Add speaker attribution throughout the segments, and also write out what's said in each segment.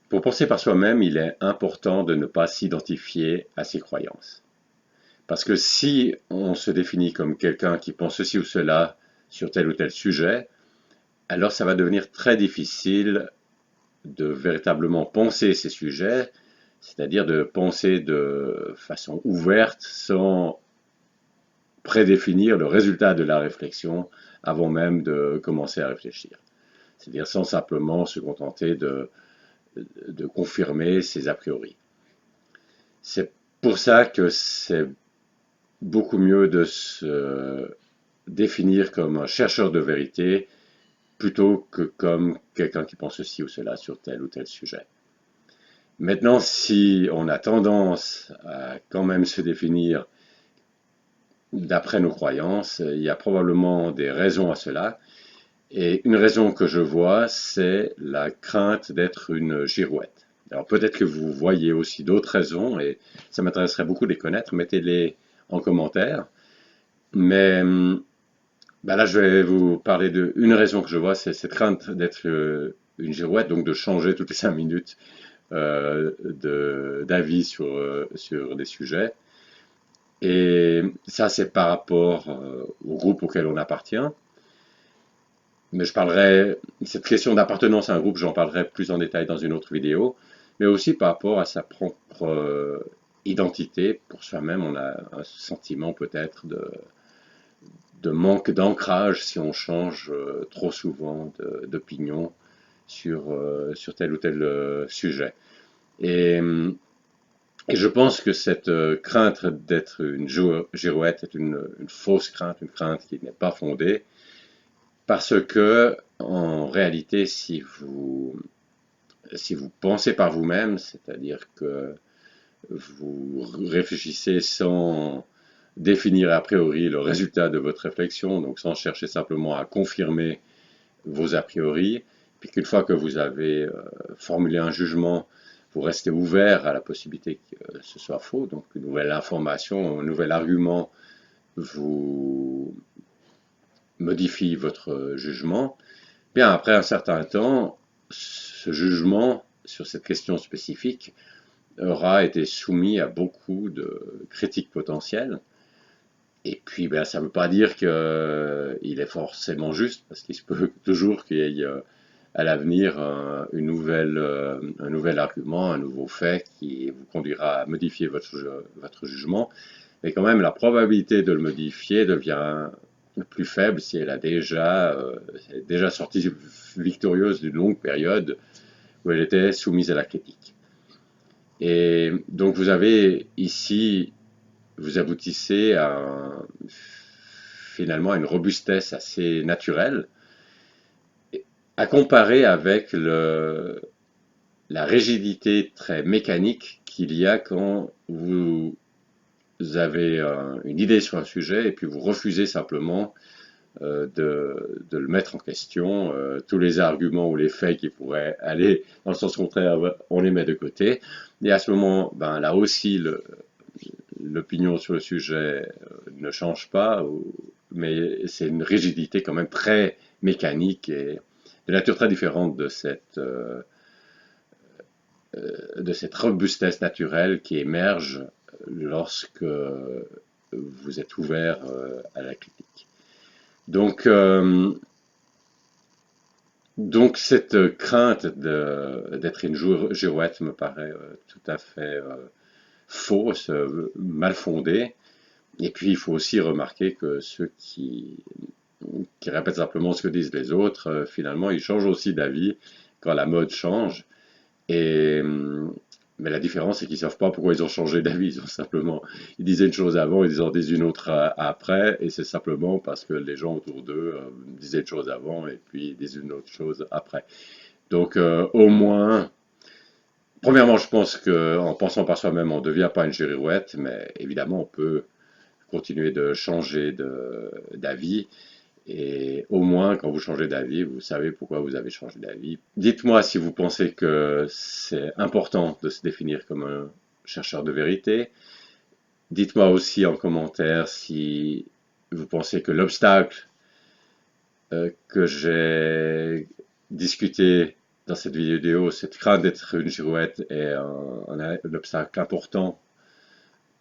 Speaker 1: Pour penser par soi-même, il est important de ne pas s'identifier à ses croyances. Parce que si on se définit comme quelqu'un qui pense ceci ou cela sur tel ou tel sujet, alors ça va devenir très difficile de véritablement penser ces sujets, c'est-à-dire de penser de façon ouverte sans prédéfinir le résultat de la réflexion avant même de commencer à réfléchir. C'est-à-dire sans simplement se contenter de confirmer ses a priori. C'est pour ça que c'est beaucoup mieux de se définir comme un chercheur de vérité plutôt que comme quelqu'un qui pense ceci ou cela sur tel ou tel sujet. Maintenant, si on a tendance à quand même se définir d'après nos croyances, il y a probablement des raisons à cela. Et une raison que je vois, c'est la crainte d'être une girouette. Alors peut-être que vous voyez aussi d'autres raisons, et ça m'intéresserait beaucoup de les connaître. Mettez-les en commentaire. Mais ben là, je vais vous parler d'une raison que je vois, c'est cette crainte d'être une girouette, donc de changer toutes les 5 minutes d'avis sur des sujets. Et ça, c'est par rapport au groupe auquel on appartient. Mais je parlerai, cette question d'appartenance à un groupe, j'en parlerai plus en détail dans une autre vidéo, mais aussi par rapport à sa propre identité. Pour soi-même, on a un sentiment peut-être de manque d'ancrage si on change trop souvent d'opinion sur tel ou tel sujet. Et, et je pense que cette crainte d'être une girouette est une fausse crainte, une crainte qui n'est pas fondée, parce que en réalité, si vous pensez par vous-même, c'est-à-dire que vous réfléchissez sans définir a priori le résultat de votre réflexion, donc sans chercher simplement à confirmer vos a priori, puis qu'une fois que vous avez formulé un jugement, vous restez ouvert à la possibilité que ce soit faux, donc une nouvelle information, un nouvel argument vous modifie votre jugement, bien après un certain temps, ce jugement sur cette question spécifique aura été soumis à beaucoup de critiques potentielles. Et puis, ben, ça ne veut pas dire qu'il est forcément juste, parce qu'il se peut toujours qu'il y ait à l'avenir un nouvel argument, un nouveau fait qui vous conduira à modifier votre jugement. Mais quand même, la probabilité de le modifier devient plus faible si elle est déjà sortie victorieuse d'une longue période où elle était soumise à la critique. Et donc vous avez ici, vous aboutissez finalement à une robustesse assez naturelle, à comparer avec la rigidité très mécanique qu'il y a quand vous avez une idée sur un sujet et puis vous refusez simplement de le mettre en question. Tous les arguments ou les faits qui pourraient aller dans le sens contraire, on les met de côté. Et à ce moment, ben, là aussi, l'opinion sur le sujet ne change pas, mais c'est une rigidité quand même très mécanique et de nature très différente de cette robustesse naturelle qui émerge lorsque vous êtes ouvert à la critique. Donc, cette crainte d'être une girouette me paraît tout à fait fausse, mal fondée. Et puis, il faut aussi remarquer que ceux qui répètent simplement ce que disent les autres, finalement, ils changent aussi d'avis quand la mode change. Et, mais la différence, c'est qu'ils ne savent pas pourquoi ils ont changé d'avis. Ils disaient une chose avant, ils en disent une autre après, et c'est simplement parce que les gens autour d'eux disaient une chose avant et puis ils disent une autre chose après. Donc, au moins, premièrement, je pense qu'en pensant par soi-même, on ne devient pas une girouette, mais évidemment, on peut continuer de changer d'avis. Et au moins, quand vous changez d'avis, vous savez pourquoi vous avez changé d'avis. Dites-moi si vous pensez que c'est important de se définir comme un chercheur de vérité. Dites-moi aussi en commentaire si vous pensez que l'obstacle que j'ai discuté dans cette vidéo, cette crainte d'être une girouette est un obstacle important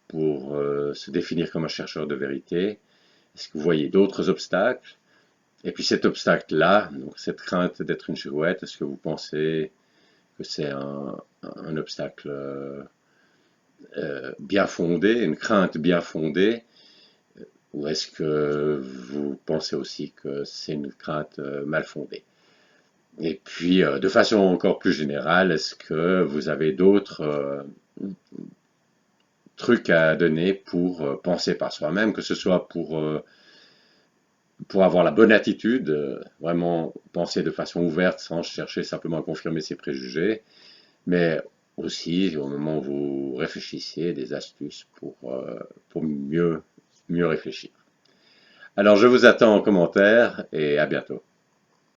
Speaker 1: pour se définir comme un chercheur de vérité. Est-ce que vous voyez d'autres obstacles? Et puis cet obstacle-là, donc cette crainte d'être une girouette, est-ce que vous pensez que c'est un obstacle bien fondé, une crainte bien fondée, ou est-ce que vous pensez aussi que c'est une crainte mal fondée? Et puis, de façon encore plus générale, est-ce que vous avez d'autres trucs à donner pour penser par soi-même, que ce soit pour avoir la bonne attitude, vraiment penser de façon ouverte sans chercher simplement à confirmer ses préjugés, mais aussi au moment où vous réfléchissez, des astuces pour mieux réfléchir. Alors je vous attends en commentaire et à bientôt.